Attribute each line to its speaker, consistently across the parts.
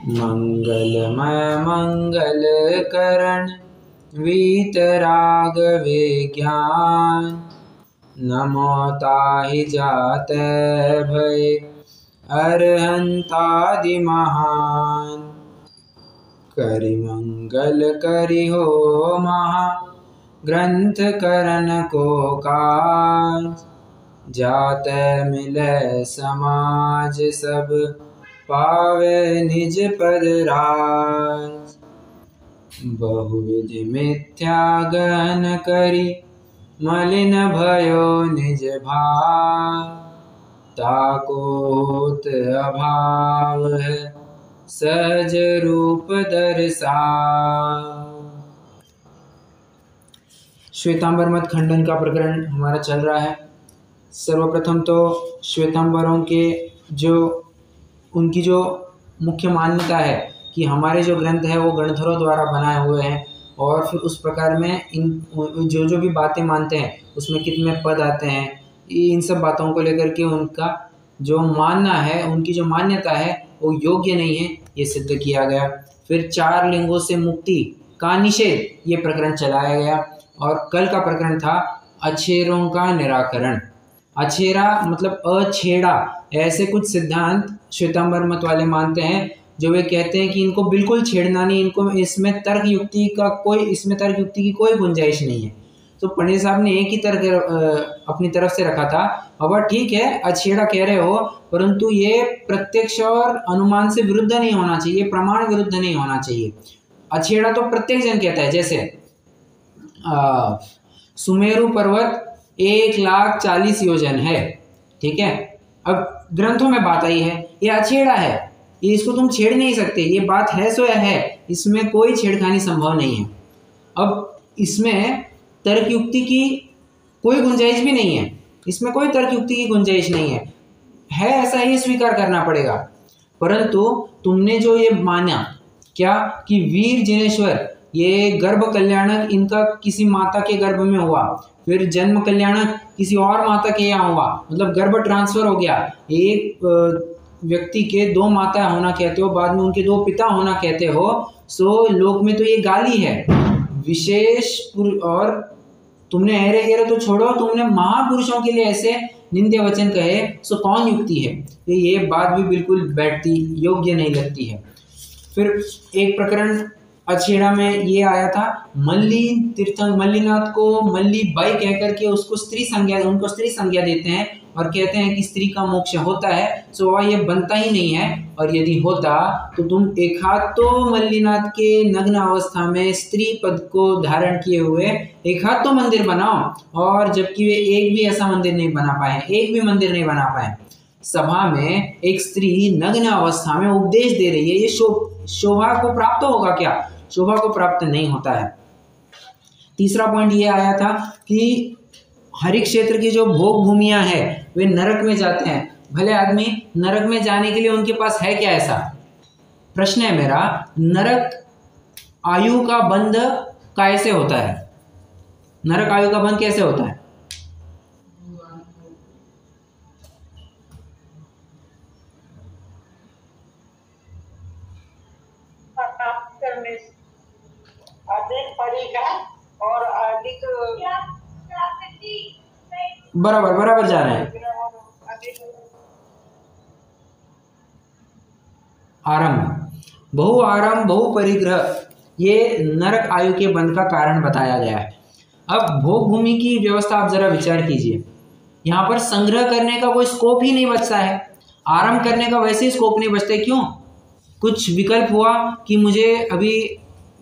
Speaker 1: मंगलमय मंगल करण वीतराग विज्ञान, नमो ताहि जाते भय अरहंतादि महान। करि मंगल करि हो महा ग्रंथ करण को काज, जाते मिले समाज सब पावे निज पद राज। बहुविधि मिथ्या गहन करि मलिन भयो निज भाव, ताको होत अभाव है सहज रूप दर्शाव। श्वेतांबर मत खंडन का प्रकरण हमारा चल रहा है। सर्वप्रथम तो श्वेतांबरों के उनकी जो मुख्य मान्यता है कि हमारे जो ग्रंथ है वो गणधरों द्वारा बनाए हुए हैं, और फिर उस प्रकार में इन जो भी बातें मानते हैं उसमें कितने पद आते हैं, इन सब बातों को लेकर के उनका जो मानना है, उनकी जो मान्यता है वो योग्य नहीं है, ये सिद्ध किया गया। फिर 4 लिंगों से मुक्ति का निषेध, ये प्रकरण चलाया गया। और कल का प्रकरण था अछेरों का निराकरण। अछेरा मतलब अछेड़ा, ऐसे कुछ सिद्धांत श्वेतांबर मत वाले मानते हैं, जो वे कहते हैं कि इनको बिल्कुल छेड़ना नहीं, इनको इसमें तर्क युक्ति की कोई गुंजाइश नहीं है। तो पंडित साहब ने एक ही तर्क अपनी तरफ से रखा था। अब ठीक है, अछेड़ा कह रहे हो, परंतु ये प्रत्यक्ष और अनुमान से विरुद्ध नहीं होना चाहिए, प्रमाण विरुद्ध नहीं होना चाहिए। अछेड़ा तो प्रत्येक जन कहता है, जैसे सुमेरु पर्वत 1,40,000 योजन है, ठीक है। अब ग्रंथों में बात आई है, ये अछेड़ा है, ये इसको तुम छेड़ नहीं सकते, ये बात है सो है, इसमें कोई छेड़खानी संभव नहीं है। अब इसमें तर्क युक्ति की कोई गुंजाइश भी नहीं है, इसमें कोई तर्क युक्ति की गुंजाइश नहीं है ऐसा ही स्वीकार करना पड़ेगा। परंतु तुमने जो ये माना क्या कि वीर जिनेश्वर ये गर्भ कल्याणक इनका किसी माता के गर्भ में हुआ, फिर जन्म कल्याणक किसी और माता के यहाँ हुआ, मतलब गर्भ ट्रांसफर हो गया, एक व्यक्ति के 2 माता होना कहते हो, बाद में उनके 2 पिता होना कहते हो, सो लोक में तो ये गाली है विशेष। और तुमने ऐरे गहरे तो छोड़ो, तुमने महापुरुषों के लिए ऐसे निंदे वचन कहे, सो कौन युक्ति है? तो ये बात भी बिल्कुल बैठती, योग्य नहीं लगती है। फिर एक प्रकरण अछेड़ा में ये आया था, मल्लीनाथ को मल्ली बाई कह करके उनको स्त्री संज्ञा देते हैं और कहते हैं कि स्त्री का मोक्ष होता है, सो वह ये बनता ही नहीं है। और यदि होता तो तुम एक हाथ तो मल्लीनाथ के नग्न अवस्था में स्त्री पद को धारण किए हुए एक हाथ तो मंदिर बनाओ, और जबकि वे एक भी ऐसा मंदिर नहीं बना पाए, एक भी मंदिर नहीं बना पाए। सभा में एक स्त्री नग्न अवस्था में उपदेश दे रही है, ये शोभा को प्राप्त होगा क्या? शोभा को प्राप्त नहीं होता है। तीसरा पॉइंट ये आया था कि हरि क्षेत्र की जो भोग भूमियां है वे नरक में जाते हैं। भले आदमी नरक में जाने के लिए उनके पास है क्या ऐसा? प्रश्न है मेरा, नरक आयु का बंध कैसे होता है? नरक आयु का बंध कैसे होता है?
Speaker 2: और अधिक
Speaker 1: बराबर जा रहे हैं। आरंभ बहु परिग्रह, ये नरक आयु के बंध का कारण बताया गया है। अब भोग भूमि की व्यवस्था आप जरा विचार कीजिए, यहाँ पर संग्रह करने का कोई स्कोप ही नहीं बचता है, आरंभ करने का वैसे ही स्कोप नहीं बचता है। क्यों? कुछ विकल्प हुआ कि मुझे अभी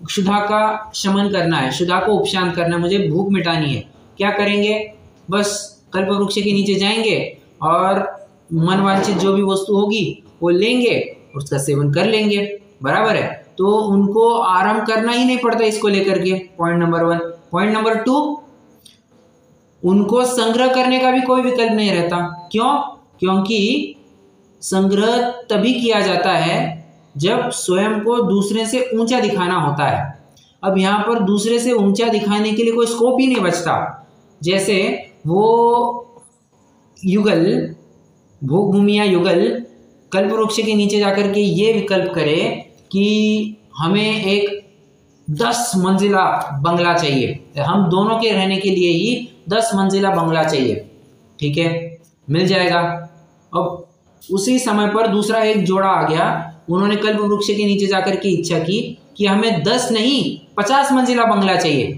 Speaker 1: क्षुधा का शमन करना है, क्षुधा को उपशांत करना है, मुझे भूख मिटानी है, क्या करेंगे? बस कल्प वृक्ष के नीचे जाएंगे और मनवांछित जो भी वस्तु होगी वो लेंगे, उसका सेवन कर लेंगे, बराबर है। तो उनको आराम करना ही नहीं पड़ता इसको लेकर के, पॉइंट नंबर 1। पॉइंट नंबर 2, उनको संग्रह करने का भी कोई विकल्प नहीं रहता। क्यों? क्योंकि संग्रह तभी किया जाता है जब स्वयं को दूसरे से ऊंचा दिखाना होता है। अब यहाँ पर दूसरे से ऊंचा दिखाने के लिए कोई स्कोप ही नहीं बचता। जैसे वो युगल, भोग भूमिया युगल कल्प वृक्ष के नीचे जाकर के ये विकल्प करे कि हमें एक 10 मंजिला बंगला चाहिए, हम दोनों के रहने के लिए ही 10 मंजिला बंगला चाहिए, ठीक है, मिल जाएगा। अब उसी समय पर दूसरा एक जोड़ा आ गया, उन्होंने कल्प वृक्ष के नीचे जाकर के इच्छा की कि हमें 10 नहीं 50 मंजिला बंगला चाहिए,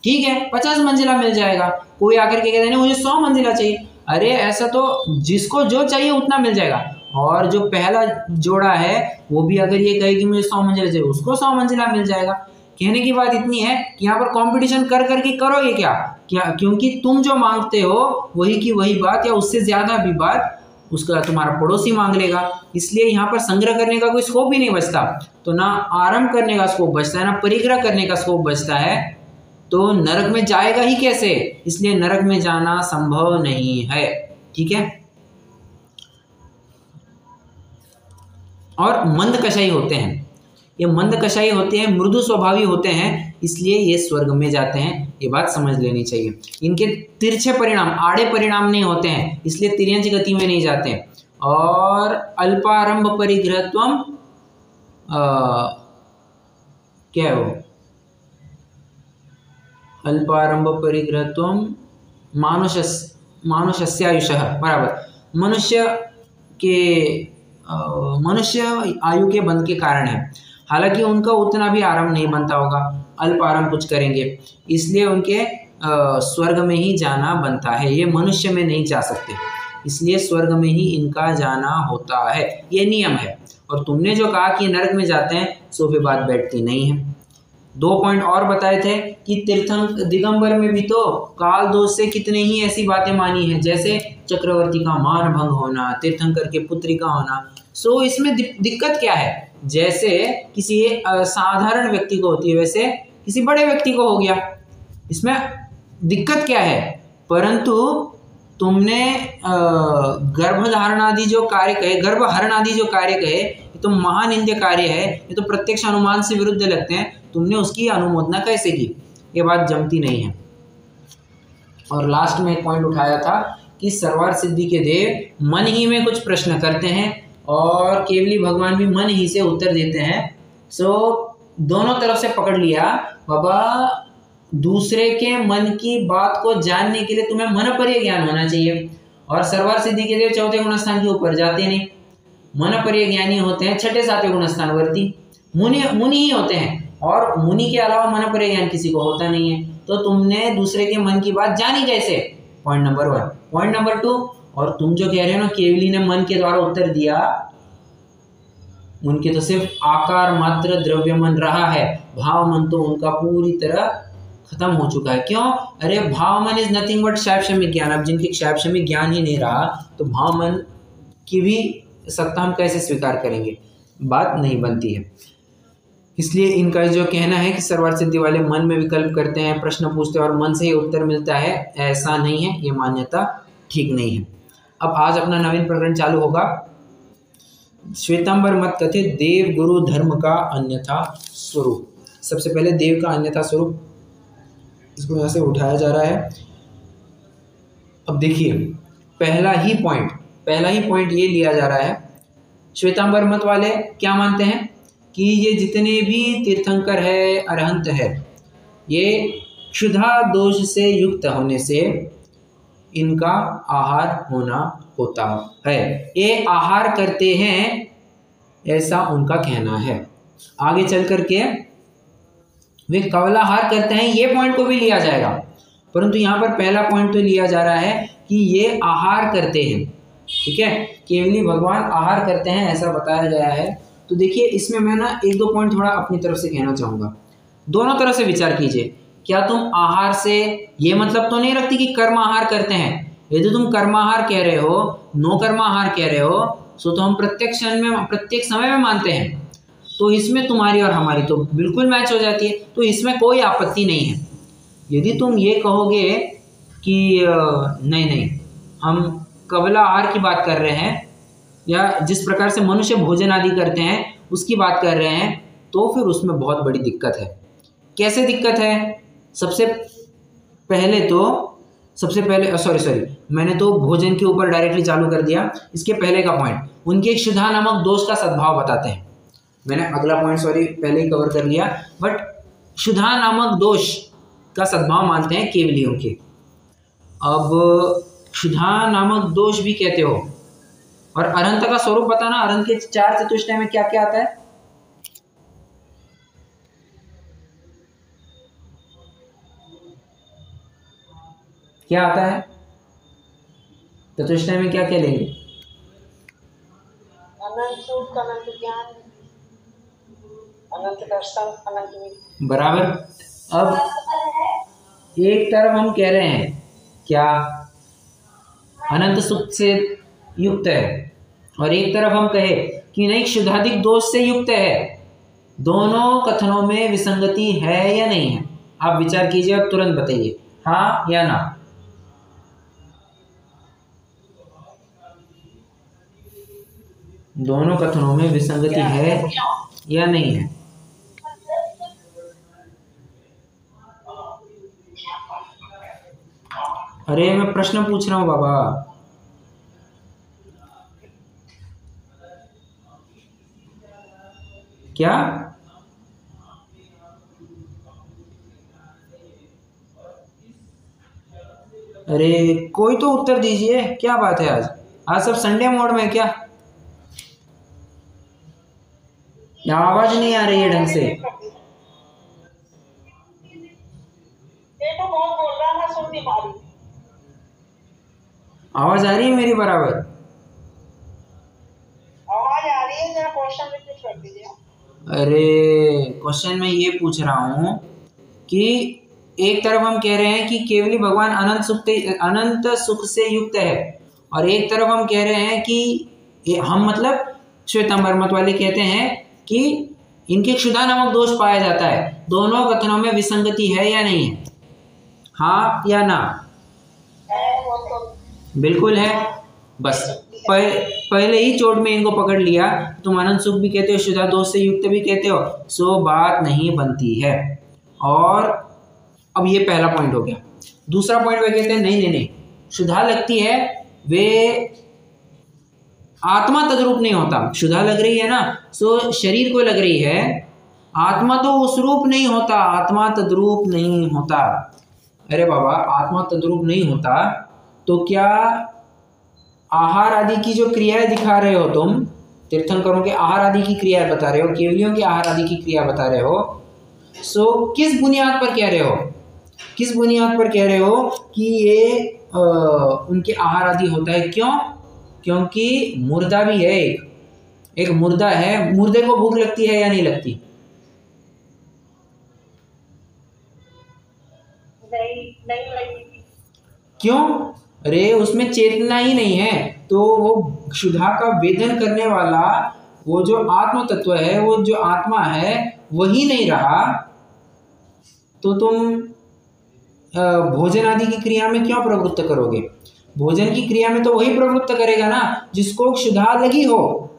Speaker 1: ठीक है, 50 मंजिला मिल जाएगा। कोई आकर के कहता है नहीं मुझे 100 मंजिला चाहिए, अरे ऐसा तो जिसको जो चाहिए उतना मिल जाएगा। और जो पहला जोड़ा है वो भी अगर ये कहे कि मुझे 100 मंजिला चाहिए, उसको 100 मंजिला मिल जाएगा। कहने की बात इतनी है कि यहाँ पर कंपटीशन कर करके करोगे क्या, क्योंकि तुम जो मांगते हो वही की वही बात या उससे ज्यादा भी बात उसका तुम्हारा पड़ोसी मांग लेगा, इसलिए यहाँ पर संग्रह करने का कोई स्कोप ही नहीं बचता। तो ना आरंभ करने का स्कोप बचता है, ना परिग्रह करने का स्कोप बचता है, तो नरक में जाएगा ही कैसे, इसलिए नरक में जाना संभव नहीं है, ठीक है। और मंद कषाई होते हैं, ये मंद कषाई होते हैं, मृदु स्वभावी होते हैं, इसलिए ये स्वर्ग में जाते हैं, ये बात समझ लेनी चाहिए। इनके तिरछे परिणाम, आड़े परिणाम नहीं होते हैं, इसलिए तिर्यंच गति में नहीं जाते हैं। और अल्पारंभ परिग्रहत्वम क्या है वो, अल्पारंभ परिग्रहत्वम मानुषस्यायुषः, बराबर, मनुष्य आयु के बंध के कारण है। हालांकि उनका उतना भी आराम नहीं बनता होगा, अल्प आराम कुछ करेंगे, इसलिए उनके स्वर्ग में ही जाना बनता है, ये मनुष्य में नहीं जा सकते, इसलिए स्वर्ग में ही इनका जाना होता है, ये नियम है। और तुमने जो कहा कि नरक में जाते हैं, सो पे बात बैठती नहीं है। 2 पॉइंट और बताए थे कि तीर्थंकर दिगंबर में भी तो काल दोष से कितने ही ऐसी बातें मानी है, जैसे चक्रवर्ती का मान भंग होना, तीर्थंकर के पुत्री का होना। सो इसमें दिक्कत क्या है, जैसे किसी साधारण व्यक्ति को होती है वैसे किसी बड़े व्यक्ति को हो गया, इसमें दिक्कत क्या है। परंतु तुमने गर्भधारण आदि जो कार्य कहे, गर्भहरण आदि जो कार्य कहे, ये तो महानिंद्य कार्य है, ये तो प्रत्यक्ष अनुमान से विरुद्ध लगते हैं, तुमने उसकी अनुमोदना कैसे की, ये बात जमती नहीं है। और लास्ट में एक पॉइंट उठाया था कि सर्वार्थ सिद्धि के देव मन ही में कुछ प्रश्न करते हैं और केवली भगवान भी मन ही से उत्तर देते हैं। सो दोनों तरफ से पकड़ लिया बाबा, दूसरे के मन की बात को जानने के लिए तुम्हें मन पर्य ज्ञान होना चाहिए, और सर्वार्थ सिद्धि के देव चौथे गुण स्थान के ऊपर जाते नहीं, मन पर्य ज्ञानी होते हैं, छठे सातवें गुण स्थान वर्ती मुनि ही होते हैं, और मुनि के अलावा मन पर्य ज्ञान किसी को होता नहीं है। तो तुमने दूसरे के मन की बात जानी कैसे, पॉइंट नंबर 1। पॉइंट नंबर 2, और तुम जो कह रहे हो ना केवली ने मन के द्वारा उत्तर दिया, उनके तो सिर्फ आकार मात्र द्रव्य मन रहा है, भाव मन तो उनका पूरी तरह खत्म हो चुका है। क्यों, अरे भाव मन इज नथिंग बट शैपशमिक ज्ञान। अब जिनके शैपशमिक ज्ञान ही नहीं रहा तो भाव मन की भी सत्ता हम कैसे स्वीकार करेंगे, बात नहीं बनती है। इसलिए इनका जो कहना है कि सर्वार्थ सिद्धि वाले मन में विकल्प करते हैं, प्रश्न पूछते हैं और मन से ही उत्तर मिलता है, ऐसा नहीं है, ये मान्यता ठीक नहीं है। अब आज अपना नवीन प्रकरण चालू होगा। श्वेतांबर मत कथित देव गुरु धर्म का अन्यथा स्वरूप। सबसे पहले देव का अन्यथा स्वरूप, इसको यहाँ से उठाया जा रहा है। अब देखिए पहला ही पॉइंट ये लिया जा रहा है, श्वेतांबर मत वाले क्या मानते हैं कि ये जितने भी तीर्थंकर है, अरहंत है, ये क्षुधा दोष से युक्त होने से इनका आहार होना होता है, ये आहार करते हैं, ऐसा उनका कहना है। आगे चल करके वे कवलाहार करते हैं, ये पॉइंट को भी लिया जाएगा, परंतु यहाँ पर पहला पॉइंट तो लिया जा रहा है कि ये आहार करते हैं, ठीक है, केवली भगवान आहार करते हैं ऐसा बताया गया है। तो देखिए इसमें मैं ना 1-2 पॉइंट थोड़ा अपनी तरफ से कहना चाहूँगा। दोनों तरफ से विचार कीजिए, क्या तुम आहार से ये मतलब तो नहीं रखती कि कर्म आहार करते हैं। यदि तुम कर्माहार कह रहे हो, नो कर्माहार कह रहे हो, सो तो हम प्रत्येक क्षण में प्रत्येक समय में मानते हैं, तो इसमें तुम्हारी और हमारी तो बिल्कुल मैच हो जाती है, तो इसमें कोई आपत्ति नहीं है। यदि तुम ये कहोगे कि नहीं हम कबला आहार की बात कर रहे हैं या जिस प्रकार से मनुष्य भोजन आदि करते हैं उसकी बात कर रहे हैं, तो फिर उसमें बहुत बड़ी दिक्कत है। कैसे दिक्कत है, सबसे पहले सॉरी मैंने तो भोजन के ऊपर डायरेक्टली चालू कर दिया। इसके पहले का पॉइंट, उनके क्षुधा नामक दोष का सद्भाव बताते हैं। मैंने अगला पॉइंट सॉरी पहले ही कवर कर लिया, बट क्षुधा नामक दोष का सद्भाव मानते हैं केवलियों के। अब क्षुधा नामक दोष भी कहते हो, और अनंत का स्वरूप बताना, अनंत के 4 चतुष्टय में क्या क्या आता है? क्या आता है चतुष्टय में? क्या क्या लेंगे?
Speaker 2: अनंत सुख, अनंत ज्ञान, अनंत दर्शन, अनंत। बराबर।
Speaker 1: अब एक तरफ हम कह रहे हैं क्या अनंत सुख से युक्त है, और एक तरफ हम कहे कि नहीं क्षुधाधिक दोष से युक्त है। दोनों कथनों में विसंगति है या नहीं है? आप विचार कीजिए और तुरंत बताइए, हाँ या ना। दोनों कथनों में विसंगति है या नहीं है? अरे मैं प्रश्न पूछ रहा हूं बाबा। क्या? अरे कोई तो उत्तर दीजिए, क्या बात है आज आज सब संडे मोड में क्या? या आवाज नहीं आ रही है ढंग से? आवाज आ रही है मेरी बराबर?
Speaker 2: आवाज आ रही है, जरा क्वेश्चन रिपीट कर दीजिए।
Speaker 1: अरे क्वेश्चन मैं ये पूछ रहा हूँ कि एक तरफ हम कह रहे हैं कि केवली भगवान अनंत सुख से युक्त है, और एक तरफ हम कह रहे हैं कि हम मतलब श्वेतांबर मत वाले कहते हैं कि इनके क्षुधा नामक दोष पाया जाता है। दोनों कथनों में विसंगति है या नहीं है? हाँ या ना? बिल्कुल है। बस पहले ही चोट में इनको पकड़ लिया। तुम अनंत सुख भी कहते हो, क्षुधा दोष से युक्त भी कहते हो, सो बात नहीं बनती है। और अब ये पहला पॉइंट हो गया। दूसरा पॉइंट वे कहते हैं नहीं नहीं, क्षुधा लगती है, वे आत्मा तद्रूप नहीं होता। क्षुधा लग रही है ना, सो शरीर को लग रही है, आत्मा तो उस रूप नहीं होता, आत्मा तद्रूप नहीं होता। अरे बाबा आत्मा तद्रूप नहीं होता तो क्या आहार आदि की जो क्रियाएं दिखा रहे हो तुम, तीर्थंकरों के आहार आदि की क्रिया बता रहे हो, केवलियों के आहार आदि की क्रिया बता रहे हो, सो किस बुनियाद पर कह रहे हो? किस बुनियाद पर कह रहे हो कि ये उनके आहार आदि होता है? क्यों? क्योंकि मुर्दा भी है, एक मुर्दा है, मुर्दे को भूख लगती है या नहीं लगती?
Speaker 2: नहीं लगती।
Speaker 1: क्यों? अरे उसमें चेतना ही नहीं है, तो वो क्षुधा का वेदन करने वाला वो जो आत्म तत्व है, वो जो आत्मा है वही नहीं रहा, तो तुम भोजन आदि की क्रिया में क्यों प्रवृत्त करोगे? भोजन की क्रिया में तो वही प्रवृत्त करेगा ना जिसको क्षुधा लगी हो।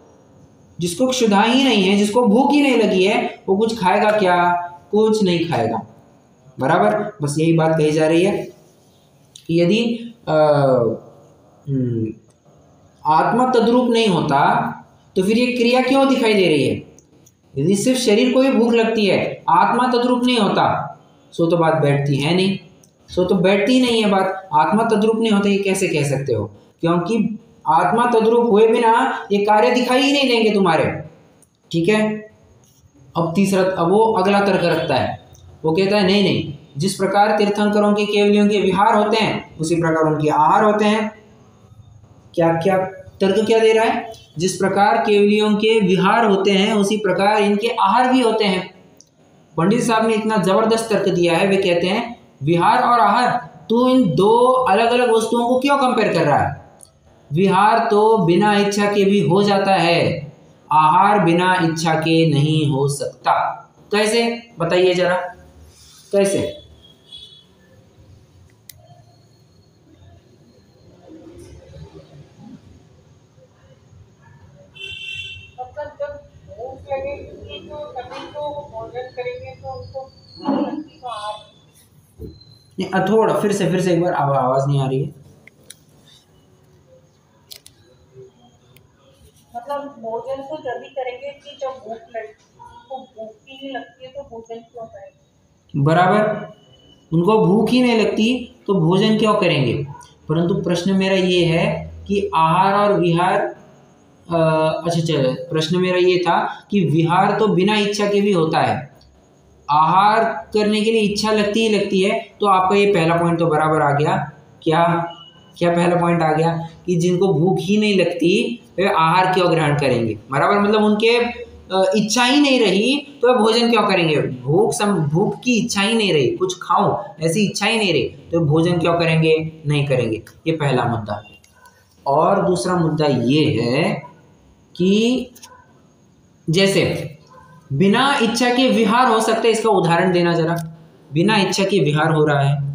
Speaker 1: जिसको क्षुधा ही नहीं है, जिसको भूख ही नहीं लगी है, वो कुछ खाएगा क्या? कुछ नहीं खाएगा। बराबर। बस यही बात कही जा रही है कि यदि आत्मा तद्रूप नहीं होता तो फिर ये क्रिया क्यों दिखाई दे रही है? यदि सिर्फ शरीर को ही भूख लगती है, आत्मा तद्रूप नहीं होता, सो तो बात बैठती है नहीं, सो तो बैठती नहीं है बात। आत्मा तद्रूप नहीं होता ये कैसे कह सकते हो? क्योंकि आत्मा तद्रूप हुए बिना ये कार्य दिखाई ही नहीं देंगे तुम्हारे। ठीक है। अब वो अगला तर्क रखता है, वो कहता है नहीं नहीं, जिस प्रकार तीर्थंकरों के केवलियों के विहार होते हैं उसी प्रकार उनके आहार होते हैं। क्या क्या तर्क क्या दे रहा है? जिस प्रकार केवलियों के विहार होते हैं उसी प्रकार इनके आहार भी होते हैं। पंडित साहब ने इतना जबरदस्त तर्क दिया है, वे कहते हैं विहार और आहार, तू इन दो अलग अलग वस्तुओं को क्यों कंपेयर कर रहा है? विहार तो बिना इच्छा के भी हो जाता है, आहार बिना इच्छा के नहीं हो सकता। कैसे बताइए जरा, कैसे?
Speaker 2: मतलब जब भूख लगेगी तो तभी तो भोजन करेंगे, तो उनको
Speaker 1: थोड़ा फिर से एक बार, आवाज नहीं आ रही है।
Speaker 2: मतलब मतलब भोजन तो जब ही करेंगे कि जब भूख लगती है, भूख ही नहीं लगती है तो भोजन क्यों करेंगे?
Speaker 1: बराबर, उनको भूख ही नहीं लगती तो भोजन क्यों करेंगे। परंतु प्रश्न मेरा ये है कि आहार और विहार, अच्छा अच्छा, प्रश्न मेरा ये था कि विहार तो बिना इच्छा के भी होता है, आहार करने के लिए इच्छा लगती ही लगती है। तो आपका ये पहला पॉइंट तो बराबर आ गया। क्या क्या पहला पॉइंट आ गया कि जिनको भूख ही नहीं लगती वे आहार क्यों ग्रहण करेंगे, बराबर, मतलब उनके इच्छा ही नहीं रही तो वे भोजन क्यों करेंगे। भूख की इच्छा ही नहीं रही, कुछ खाऊं ऐसी इच्छा ही नहीं रही तो भोजन क्यों करेंगे, नहीं करेंगे। ये पहला मुद्दा। और दूसरा मुद्दा ये है कि जैसे बिना इच्छा के विहार हो सकते हैं, इसका उदाहरण देना जरा। बिना इच्छा के विहार हो रहा है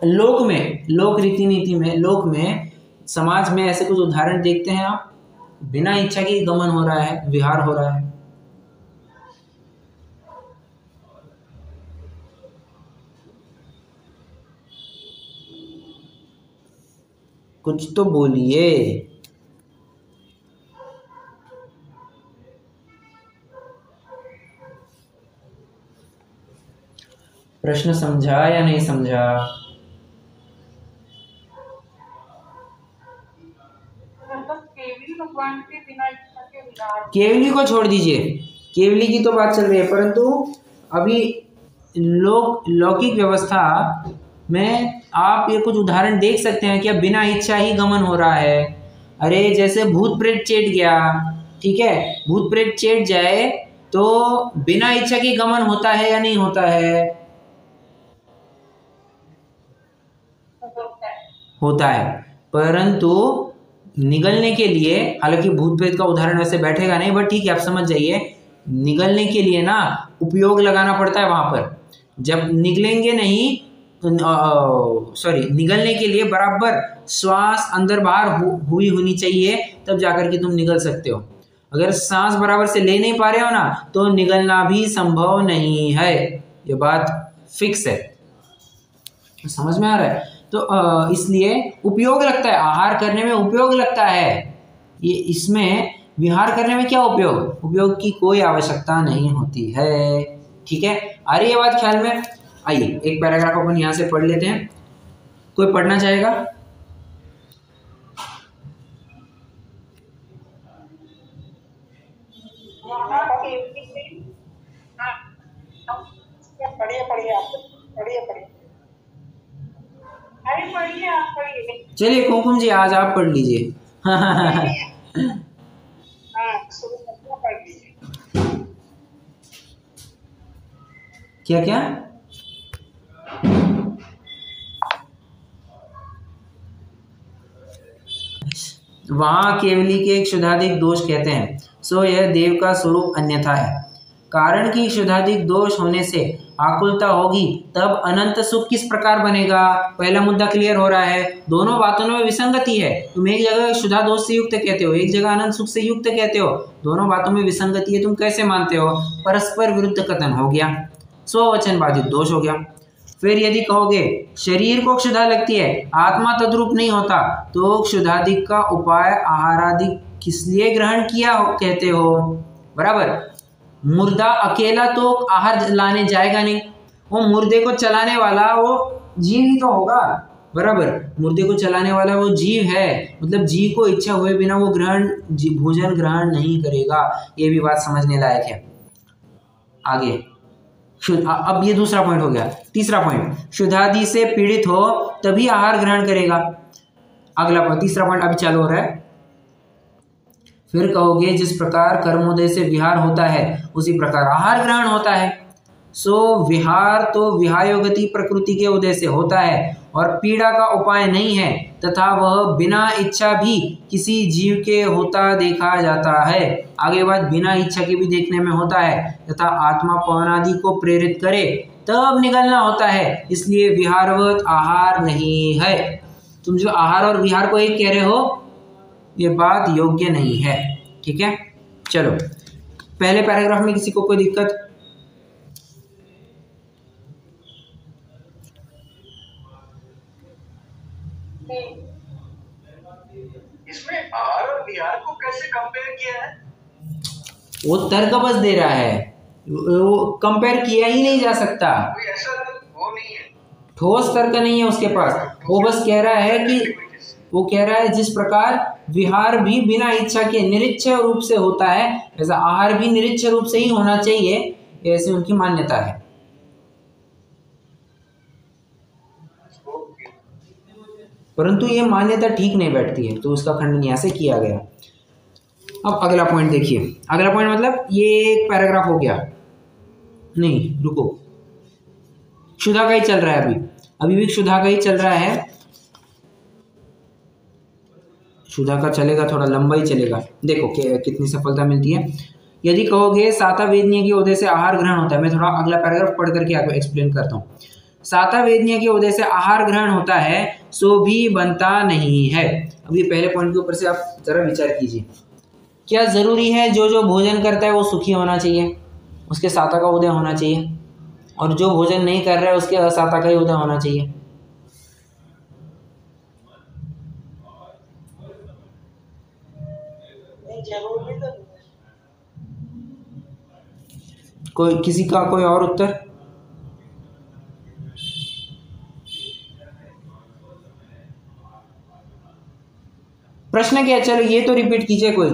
Speaker 1: लोक में, लोक रीति नीति में, लोक में, समाज में ऐसे कुछ उदाहरण देखते हैं आप, बिना इच्छा के गमन हो रहा है, विहार हो रहा है। कुछ तो बोलिए। प्रश्न समझा या नहीं समझा?
Speaker 2: मतलब केवली भगवान के बिना इच्छा के विहार।
Speaker 1: केवली को छोड़ दीजिए, केवली की तो बात चल रही है, परंतु अभी लौकिक व्यवस्था में आप ये कुछ उदाहरण देख सकते हैं कि अब बिना इच्छा ही गमन हो रहा है। अरे जैसे भूत प्रेत चेट गया, ठीक है, भूत प्रेत चेट जाए तो बिना इच्छा के गमन होता है या नहीं होता है? होता है, परंतु निगलने के लिए, हालांकि भूत प्रेत का उदाहरण वैसे बैठेगा नहीं, बट ठीक है आप समझ जाइए, निगलने के लिए ना उपयोग लगाना पड़ता है वहां पर। जब निगलेंगे नहीं, सॉरी, निगलने के लिए बराबर श्वास अंदर बाहर हुई होनी चाहिए, तब जाकर के तुम निगल सकते हो। अगर सांस बराबर से ले नहीं पा रहे हो ना तो निगलना भी संभव नहीं है, ये बात फिक्स है। समझ में आ रहा है? तो इसलिए उपयोग लगता है, आहार करने में उपयोग लगता है। ये इसमें विहार करने में क्या उपयोग, उपयोग की कोई आवश्यकता नहीं होती है। ठीक है, आ रही है बात ख्याल में? आइए एक पैराग्राफ अपन यहां से पढ़ लेते हैं, कोई पढ़ना चाहेगा?
Speaker 2: पढ़िए पढ़िए आप पढ़िए पढ़िए। अरे पढ़िए आप पढ़िए।
Speaker 1: चलिए कुमकुम जी आज आप पढ़ लीजिए।
Speaker 2: हाँ शुरू करके पढ़ लीजिए।
Speaker 1: क्या क्या? वहां केवली के एक शुद्धाधिक दोष कहते हैं, सो यह देव का स्वरूप अन्यथा है। कारण की शुद्धाधिक दोष होने से आकुलता होगी, तब अनंत सुख किस प्रकार बनेगा? पहला मुद्दा क्लियर हो रहा है, दोनों बातों में विसंगति है। तुम एक जगह शुद्धा दोष से युक्त कहते हो, एक जगह अनंत सुख से युक्त कहते हो, दोनों बातों में विसंगति है, तुम कैसे मानते हो? परस्पर विरुद्ध कथन हो गया, स्ववचन बाधित दोष हो गया। फिर यदि कहोगे शरीर को क्षुधा लगती है, आत्मा तद्रूप नहीं होता, तो क्षुधादिक का उपाय आहारादिक किस लिए ग्रहण किया कहते हो? बराबर, मुर्दा अकेला तो आहार लाने जाएगा नहीं, वो मुर्दे को चलाने वाला वो जीव ही तो होगा। बराबर, मुर्दे को चलाने वाला वो जीव है, मतलब जीव को इच्छा हुए बिना वो भोजन ग्रहण नहीं करेगा। ये भी बात समझने लायक है। आगे अब ये दूसरा पॉइंट हो गया। तीसरा पॉइंट, शुद्धादि से पीड़ित हो तभी आहार ग्रहण करेगा। अगला तीसरा पॉइंट अभी चालू हो रहा है। फिर कहोगे जिस प्रकार कर्मोदय से विहार होता है उसी प्रकार आहार ग्रहण होता है। सो विहार तो विहायोगति प्रकृति के उदय से होता है और पीड़ा का उपाय नहीं है, तथा वह बिना इच्छा भी किसी जीव के होता देखा जाता है। आगे बात बिना इच्छा के भी देखने में होता है, तथा आत्मा पवन आदि को प्रेरित करे तब निकलना होता है, इसलिए विहारवत आहार नहीं है। तुम जो आहार और विहार को एक कह रहे हो, ये बात योग्य नहीं है। ठीक है, चलो पहले पैराग्राफ में किसी को कोई दिक्कत?
Speaker 2: कैसे कंपेयर किया है?
Speaker 1: वो तर्क बस दे रहा है, वो कंपेयर किया ही नहीं जा सकता,
Speaker 2: कोई ऐसा वो नहीं है,
Speaker 1: ठोस तर्क नहीं है उसके पास। वो बस कह रहा है कि वो कह रहा है जिस प्रकार विहार भी बिना इच्छा के निरीच्छ रूप से होता है, वैसा आहार भी निरीच्छ रूप से ही होना चाहिए, ऐसी उनकी मान्यता है। परंतु ये मान्यता ठीक नहीं बैठती है, तो उसका खंडन यहाँ से किया गया। अब अगला पॉइंट देखिए, अगला पॉइंट मतलब ये एक पैराग्राफ हो गया, नहीं रुको, क्षुधा का ही चल रहा है, अभी भी क्षुधा का ही चल रहा है, क्षुधा का चलेगा, थोड़ा लंबा ही चलेगा। देखो कितनी सफलता मिलती है। यदि कहोगे साता वेदनीय के उदय से आहार ग्रहण होता है, मैं थोड़ा अगला पैराग्राफ पढ़ करके आपको एक्सप्लेन करता हूँ। साता वेदनीय के उदय से आहार ग्रहण होता है सो भी बनता नहीं है। अब ये पहले पॉइंट के ऊपर से आप जरा विचार कीजिए, क्या जरूरी है जो जो भोजन करता है वो सुखी होना चाहिए, उसके साता का उदय होना चाहिए, और जो भोजन नहीं कर रहा है उसके असाता का ही उदय होना चाहिए?
Speaker 2: जरूरी तो
Speaker 1: कोई किसी का कोई और उत्तर? प्रश्न क्या है, चलो ये तो रिपीट कीजिए कोई।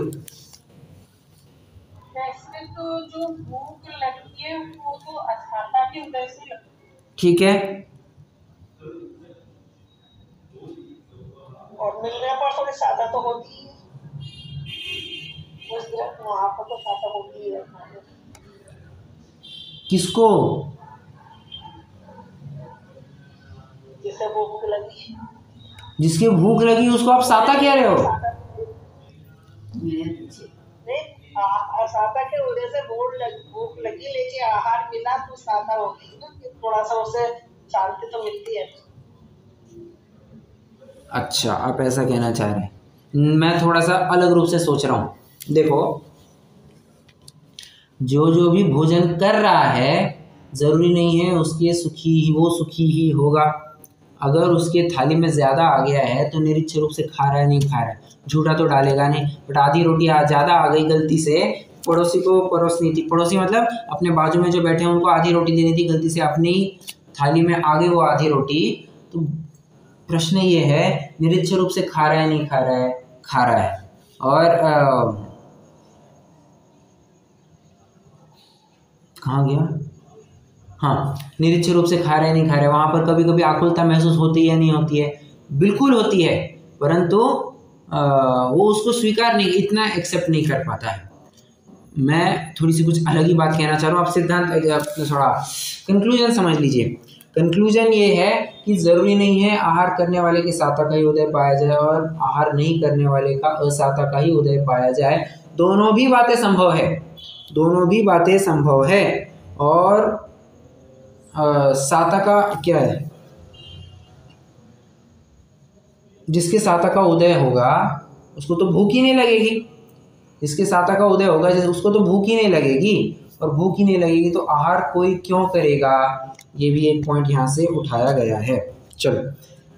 Speaker 2: वैसे तो जो भूख लगती है वो तो असाता के उदय से लगती है।
Speaker 1: ठीक है,
Speaker 2: और मिलने पर थोड़ी सादा तो होती है, उस ग्रह वहाँ पर तो सादा होती है।
Speaker 1: किसको?
Speaker 2: जिसे भूख लगी,
Speaker 1: जिसके भूख लगी उसको आप साता कह रहे हो?
Speaker 2: साता के उदय से भूख लगी लेकिन आहार मिला तो साता होगी ना, थोड़ा सा उसे शांति तो मिलती है।
Speaker 1: अच्छा, आप ऐसा कहना चाह रहे हैं, मैं थोड़ा सा अलग रूप से सोच रहा हूँ। देखो, जो जो भी भोजन कर रहा है जरूरी नहीं है उसके वो सुखी ही होगा। अगर उसके थाली में ज़्यादा आ गया है तो निरीक्ष रूप से खा रहा है नहीं खा रहा है, झूठा तो डालेगा नहीं। बट आधी रोटी ज़्यादा आ गई गलती से, पड़ोसी को परोसनी थी, पड़ोसी मतलब अपने बाजू में जो बैठे हैं उनको आधी रोटी देनी थी, गलती से अपनी थाली में आ गई वो आधी रोटी, तो प्रश्न ये है निरीक्ष रूप से खा रहा है नहीं खा रहा है? खा रहा है। और कहाँ गया, हाँ, निरीक्ष रूप से खा रहे नहीं खा रहे, वहाँ पर कभी कभी आकुलता महसूस होती है नहीं होती है? बिल्कुल होती है, परंतु वो उसको स्वीकार नहीं, इतना एक्सेप्ट नहीं कर पाता है। मैं थोड़ी सी कुछ अलग ही बात कहना चाह रहा हूँ, आप सिद्धांत थोड़ा कंक्लूजन समझ लीजिए। कंक्लूजन ये है कि ज़रूरी नहीं है आहार करने वाले के साता का ही उदय पाया जाए और आहार नहीं करने वाले का असाता का ही उदय पाया जाए। दोनों भी बातें संभव है, दोनों भी बातें संभव है। और साता का क्या है, जिसके साता का उदय होगा उसको तो भूख ही नहीं लगेगी, जिसके साता का उदय होगा उसको तो भूख ही नहीं लगेगी, और भूख ही नहीं लगेगी तो आहार कोई क्यों करेगा? ये भी एक पॉइंट यहाँ से उठाया गया है। चलो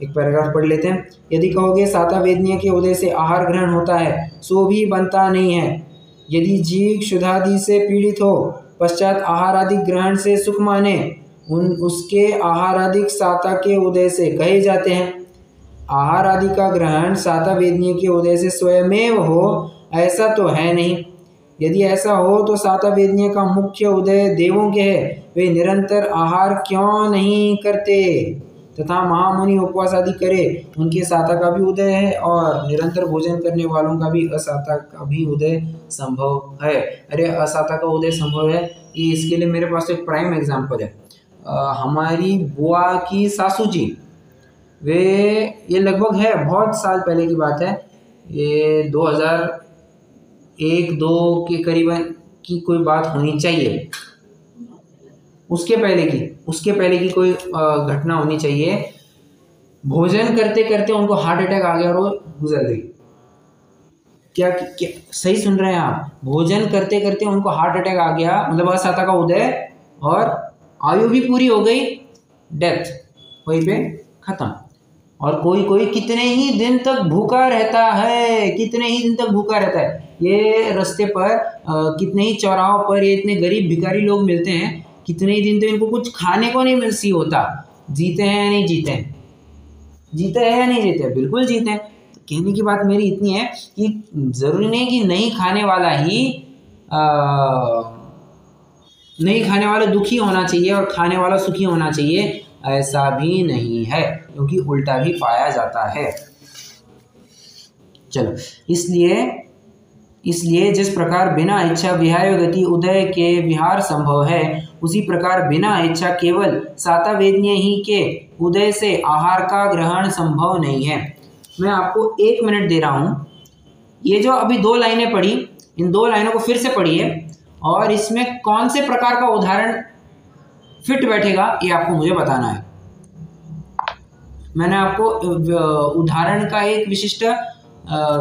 Speaker 1: एक पैराग्राफ पढ़ लेते हैं। यदि कहोगे साता वेदनीय के उदय से आहार ग्रहण होता है सो भी बनता नहीं है। यदि जीव क्षुधादि से पीड़ित हो पश्चात आहार आदि ग्रहण से सुख माने, उसके आहार आदि साता के उदय से कहे जाते हैं। आहार आदि का ग्रहण साता वेदनीय के उदय से स्वयमेव हो ऐसा तो है नहीं। यदि ऐसा हो तो साता वेदनीय का मुख्य उदय देवों के है, वे निरंतर आहार क्यों नहीं करते तथा महामुनि उपवास आदि करे, उनके साता का भी उदय है और निरंतर भोजन करने वालों का भी असाता का भी उदय संभव है। अरे असाता का उदय संभव है, ये इसके लिए मेरे पास एक प्राइम एग्जाम्पल है। हमारी बुआ की सासू जी, वे ये लगभग है बहुत साल पहले की बात है, ये 2001-2 के करीबन की कोई बात होनी चाहिए, उसके पहले की कोई घटना होनी चाहिए। भोजन करते करते उनको हार्ट अटैक आ गया और वो गुजर गई। क्या सही सुन रहे हैं आप? भोजन करते करते उनको हार्ट अटैक आ गया, मतलब असाता का उदय, और आयु भी पूरी हो गई, डेथ वहीं पे खत्म। और कोई कोई कितने ही दिन तक भूखा रहता है, कितने ही दिन तक भूखा रहता है, ये रास्ते पर कितने ही चौराहों पर ये इतने गरीब भिखारी लोग मिलते हैं, कितने ही दिन तो इनको कुछ खाने को नहीं मिलती होता। जीते हैं या नहीं जीते हैं? जीते हैं या नहीं जीते? बिल्कुल जीते हैं। तो कहने की बात मेरी इतनी है कि ज़रूरी नहीं कि नहीं खाने वाला ही नहीं खाने वाला दुखी होना चाहिए और खाने वाला सुखी होना चाहिए, ऐसा भी नहीं है, क्योंकि उल्टा भी पाया जाता है। चलो, इसलिए जिस प्रकार बिना इच्छा विहाय गति उदय के विहार संभव है, उसी प्रकार बिना इच्छा केवल सातवेदनीय ही के उदय से आहार का ग्रहण संभव नहीं है। मैं आपको 1 मिनट दे रहा हूँ। ये जो अभी 2 लाइनें पढ़ी, इन 2 लाइनों को फिर से पढ़िए और इसमें कौन से प्रकार का उदाहरण फिट बैठेगा ये आपको मुझे बताना है। मैंने आपको उदाहरण का एक विशिष्ट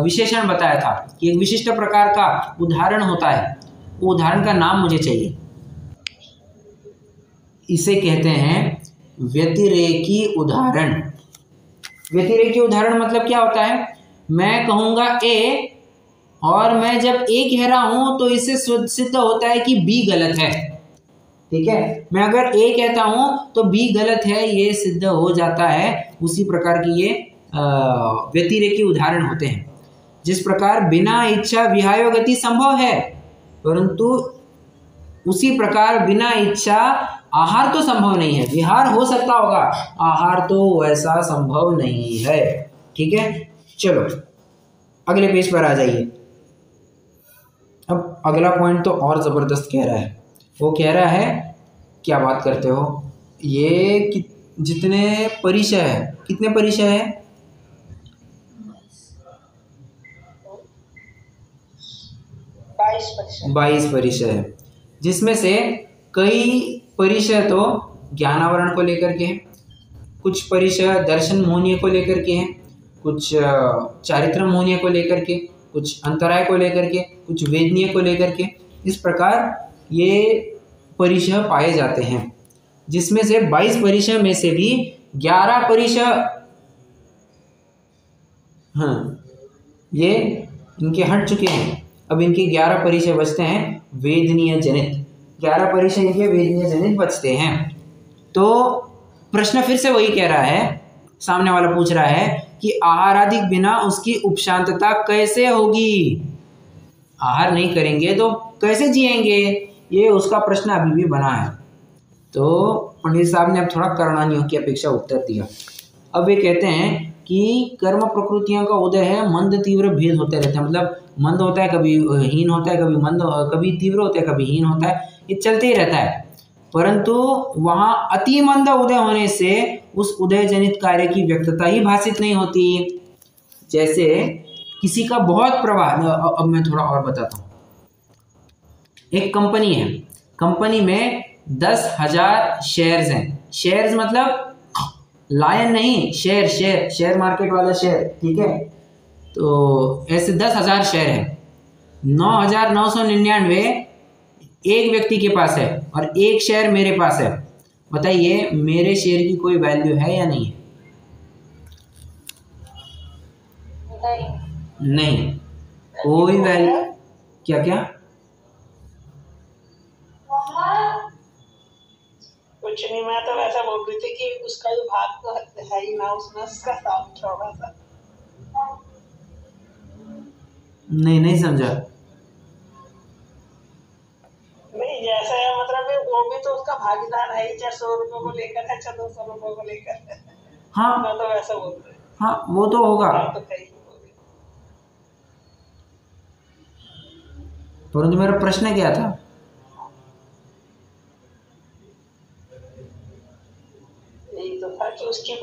Speaker 1: विशेषण बताया था कि एक विशिष्ट प्रकार का उदाहरण होता है, वो उदाहरण का नाम मुझे चाहिए। इसे कहते हैं व्यतिरेकी उदाहरण। व्यतिरेकी उदाहरण मतलब क्या होता है? मैं कहूँगा ए और मैं जब ए कह रहा हूँ तो इससे सिद्ध होता है कि बी गलत है। ठीक है, मैं अगर ए कहता हूँ तो बी गलत है, ये सिद्ध हो जाता है। उसी प्रकार की ये व्यतिरेकी उदाहरण होते हैं। जिस प्रकार बिना इच्छा विहाय गति संभव है, परंतु उसी प्रकार बिना इच्छा आहार तो संभव नहीं है। विहार हो सकता होगा, आहार तो वैसा संभव नहीं है। ठीक है, चलो अगले पेज पर आ जाइए। अब अगला पॉइंट तो और ज़बरदस्त कह रहा है। वो कह रहा है, क्या बात करते हो, ये जितने परिचय है, कितने परिचय है? 22 परिचय है, जिसमें से कई परिचय तो ज्ञानावरण को लेकर के हैं, कुछ परिचय दर्शन मोहनीय को लेकर के हैं, कुछ चारित्र मोहनीय को लेकर के, कुछ अंतराय को लेकर के, कुछ वेदनीय को लेकर के। इस प्रकार ये परिचय पाए जाते हैं, जिसमें से 22 परिचय में से भी 11 परिचय, हाँ, ये इनके हट चुके हैं। अब इनके 11 परिचय बचते हैं वेदनीय जनित। 11 परिचय इनके वेदनीय जनित बचते हैं। तो प्रश्न फिर से वही कह रहा है, सामने वाला पूछ रहा है कि आहार आदि बिना उसकी उपशांतता कैसे होगी? आहार नहीं करेंगे तो कैसे जिएंगे? ये उसका प्रश्न अभी भी बना है। तो पंडित साहब ने अब थोड़ा करणानियों की अपेक्षा उत्तर दिया। अब वे कहते हैं कि कर्म प्रकृतियों का उदय है, मंद तीव्र भेद होते रहते हैं। मतलब मंद होता है, कभी हीन होता है, कभी मंद, कभी तीव्र होता है, कभी हीन होता है, ये चलते ही रहता है। परंतु वहाँ अति मंद उदय होने से उस उदय जनित कार्य की व्यक्तता ही भाषित नहीं होती। जैसे किसी का बहुत प्रवाह, अब मैं थोड़ा और बताता हूँ। एक कंपनी है, कंपनी में 10,000 शेयर्स हैं। शेयर्स मतलब लायन नहीं, शेयर मार्केट वाला शेयर। ठीक है, तो ऐसे 10,000 शेयर है। 9,999 एक व्यक्ति के पास है और एक शेयर मेरे पास है। बताइए मेरे शेयर की कोई वैल्यू है या नहीं है? नहीं, कोई वैल्यू। क्या क्या?
Speaker 2: कुछ नहीं, मैं तो वैसा बोल रही थी कि उसका जो भाग तो है ही ना, उसमें उसका दाम थोड़ा सा।
Speaker 1: नहीं समझा।
Speaker 2: नहीं, जैसा है मतलब वो भी तो उसका भागीदार है ही, 400 रुपये को लेकर है, 200 रुपये को लेकर।
Speaker 1: हाँ,
Speaker 2: मैं तो वैसा बोल रही।
Speaker 1: हाँ वो तो होगा, परंतु मेरा प्रश्न क्या था?
Speaker 2: तो था कि उसकी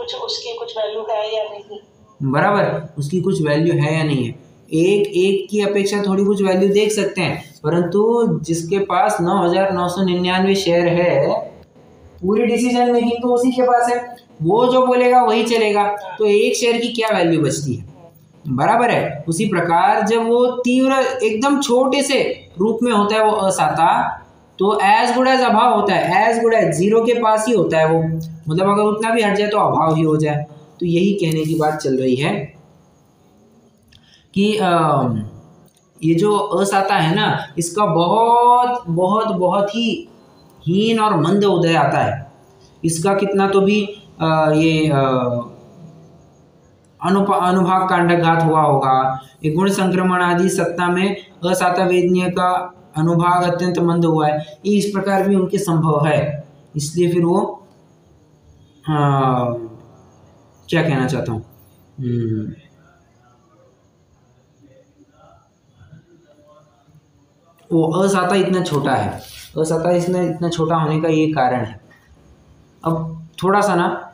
Speaker 2: कुछ वैल्यू है या नहीं।
Speaker 1: बराबर, उसकी कुछ वैल्यू है या नहीं है। एक की अपेक्षा थोड़ी कुछ वैल्यू देख सकते हैं, परंतु जिसके पास 9,999 शेयर है, पूरी डिसीजन मेकिंग तो उसी के पास है। वो जो बोलेगा वही चलेगा, तो एक शेयर की क्या वैल्यू बचती है? बराबर है। उसी प्रकार जब वो तीव्र एकदम छोटे से रूप में होता है वो असाता, तो एज गुड एज अभाव होता है। एज गुड एज जीरो के पास ही होता है वो, मतलब अगर उतना भी हट जाए तो अभाव ही हो जाए। तो यही कहने की बात चल रही है कि ये जो असाता है ना, इसका बहुत बहुत बहुत ही हीन और मंद उदय आता है। इसका कितना तो भी ये अनुभाग कांडघात हुआ होगा, ये गुण संक्रमण आदि सत्ता में असाता वेदनीय का अनुभाग अत्यंत मंद हुआ है, ये इस प्रकार भी उनके संभव है। इसलिए फिर वो क्या कहना चाहता हूँ, वो असाता इतना छोटा है, असाता इसमें इतना छोटा होने का ये कारण है। अब थोड़ा सा ना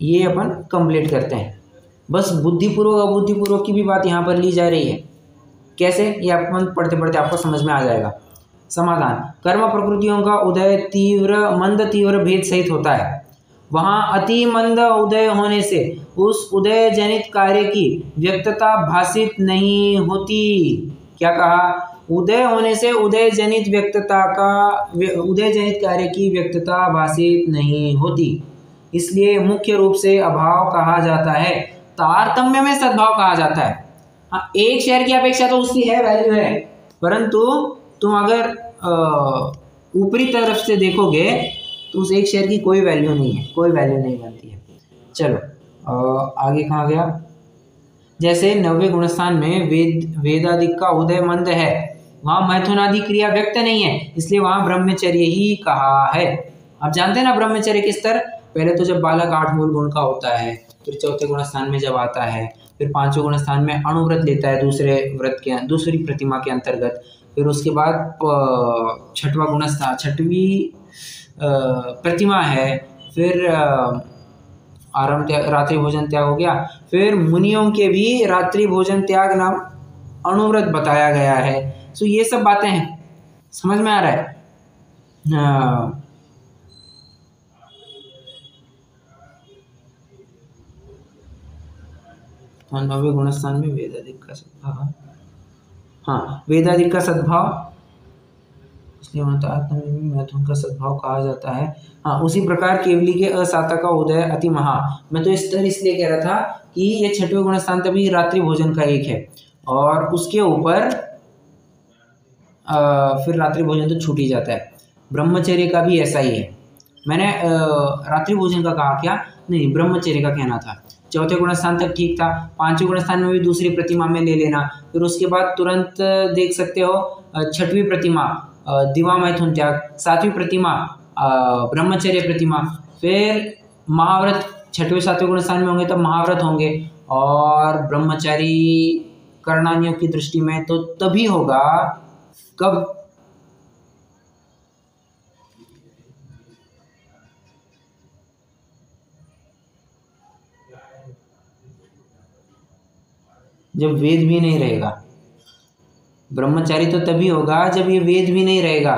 Speaker 1: ये अपन कंप्लीट करते हैं, बस बुद्धिपूर्वक अबुद्धिपूर्वक की भी बात यहाँ पर ली जा रही है। कैसे, ये अपन पढ़ते पढ़ते आपको समझ में आ जाएगा। समाधान, कर्म प्रकृतियों का उदय मंद तीव्र भेद सहित होता है। वहाँ अति मंद उदय होने से उस उदय जनित कार्य की व्यक्तता भाषित नहीं होती। क्या कहा, उदय होने से उदय जनित कार्य की व्यक्तता भाषित नहीं होती, इसलिए मुख्य रूप से अभाव कहा जाता है, तारतम्य में सद्भाव कहा जाता है। हाँ, एक शेयर की अपेक्षा तो उसकी है, वैल्यू है, परंतु तुम अगर ऊपरी तरफ से देखोगे तो उस एक शेयर की कोई वैल्यू नहीं है, कोई वैल्यू नहीं बनती है। चलो आगे कहाँ गया, जैसे 90 गुणस्थान में वेदादिक का उदय मंद है, वहाँ मैथुनादि क्रिया व्यक्त नहीं है, इसलिए वहाँ ब्रह्मचर्य ही कहा है। आप जानते हैं ना ब्रह्मचर्य किस तरह, पहले तो जब बालक 8 मूल गुण का होता है, फिर चौथे गुणस्थान में जब आता है, फिर 5वें गुणस्थान में अणुव्रत लेता है दूसरी प्रतिमा के अंतर्गत, फिर उसके बाद 6वां गुणस्थान 6वीं प्रतिमा है, फिर आरंभ त्याग रात्रि भोजन त्याग हो गया, फिर मुनियों के भी रात्रि भोजन त्याग नाम अणुव्रत बताया गया है। सो ये सब बातें हैं, समझ में आ रहा है। 90 गुणस्थान में वेदादिक का सद्भाव, हाँ वेदादिक का सद्भाव, इसलिए मैथुन का सद्भाव कहा जाता है। हाँ, उसी प्रकार केवली के असाता का उदय अति महा, मैं तो इस तरह इसलिए कह रहा था कि ये 6वें गुणस्थान तभी रात्रि भोजन का एक है, और उसके ऊपर फिर रात्रि भोजन तो छूट ही जाता है। ब्रह्मचर्य का भी ऐसा ही है। मैंने रात्रि भोजन का कहा क्या, नहीं ब्रह्मचर्य का कहना था। 4थे गुणस्थान तक ठीक था, 5वें गुणस्थान में भी दूसरी प्रतिमा में ले लेना, फिर उसके बाद तुरंत देख सकते हो 6वीं प्रतिमा दिवा मैथुन त्याग, 7वीं प्रतिमा ब्रह्मचर्य प्रतिमा, फिर महाव्रत 6वें 7वें गुणस्थान में होंगे तब महाव्रत होंगे, और ब्रह्मचारी करणानियों की दृष्टि में तो तभी होगा कब, जब वेद भी नहीं रहेगा। ब्रह्मचारी तो तभी होगा जब ये वेद भी नहीं रहेगा,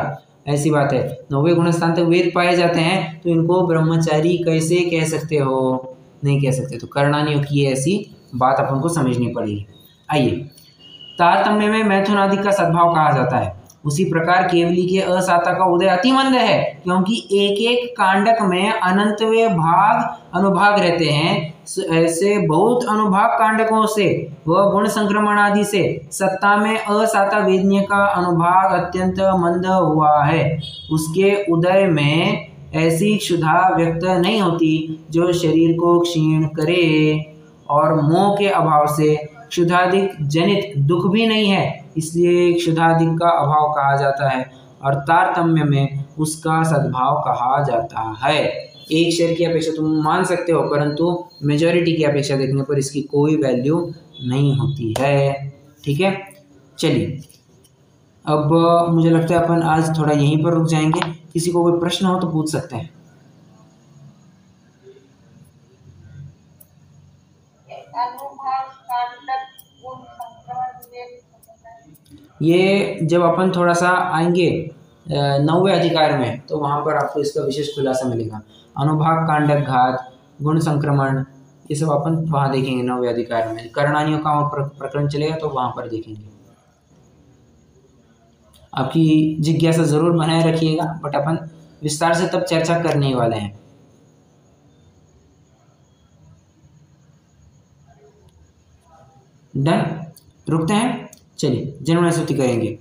Speaker 1: ऐसी बात है। 9वें गुणस्थान तक वेद पाए जाते हैं तो इनको ब्रह्मचारी कैसे कह सकते हो, नहीं कह सकते। तो करणानियों की ऐसी बात अपन को समझनी पड़ेगी। आइए, तारतम्य में मैथुन आदि का सद्भाव कहा जाता है, उसी प्रकार केवली के असाता का उदय अतिमंद है, क्योंकि एक एक कांडक में अनंतवें अनुभाग रहते हैं। ऐसे बहुत अनुभाग कांडकों से व गुण संक्रमण आदि से सत्ता में असाता वेदनीय का अनुभाग अत्यंत मंद हुआ है। उसके उदय में ऐसी क्षुधा व्यक्त नहीं होती जो शरीर को क्षीण करे, और मोह के अभाव से क्षुधादिक जनित दुख भी नहीं है, इसलिए क्षुधादिक का अभाव कहा जाता है, और तारतम्य में उसका सद्भाव कहा जाता है। एक शेयर की अपेक्षा तुम मान सकते हो, परंतु मेजॉरिटी की अपेक्षा देखने पर इसकी कोई वैल्यू नहीं होती है। ठीक है, चलिए अब मुझे लगता है अपन आज थोड़ा यहीं पर रुक जाएंगे। किसी को कोई प्रश्न हो तो पूछ सकते हैं। ये जब अपन थोड़ा सा आएंगे 9वें अधिकार में तो वहाँ पर आपको इसका विशेष खुलासा मिलेगा। अनुभाग कांडक घात, गुण संक्रमण, ये सब अपन वहाँ देखेंगे 9वें अधिकार में। करणानियों का प्रकरण चलेगा तो वहाँ पर देखेंगे। आपकी जिज्ञासा जरूर बनाए रखिएगा, बट अपन विस्तार से तब चर्चा करने वाले हैं। डन, रुकते हैं। चलिए जन्म स्तुति करेंगे।